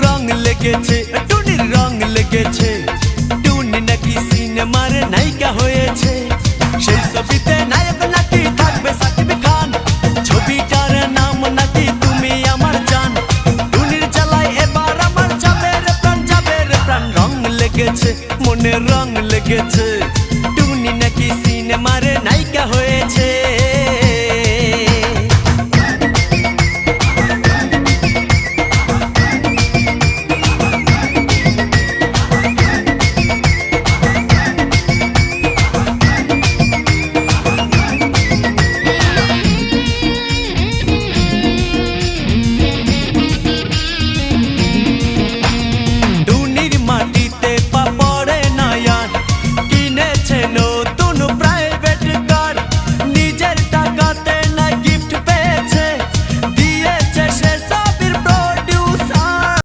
রং লেগেছে, টুনির রং লেগেছে। টুনি নাকি সিনেমার নায়িকা হয়েছে। সেই ছবিতে নায়ক নাকি থাকবে সাকিব খান। ছবিটার নাম নাকি তুমি আমার জান। টুনির জ্বালায় এবার আমার যাবে রে প্রাণ, যাবে রে প্রাণ। রং লেগেছে, মনে রং লেগেছে। টুনি নাকি সিনেমার নায়িকা হয়েছে।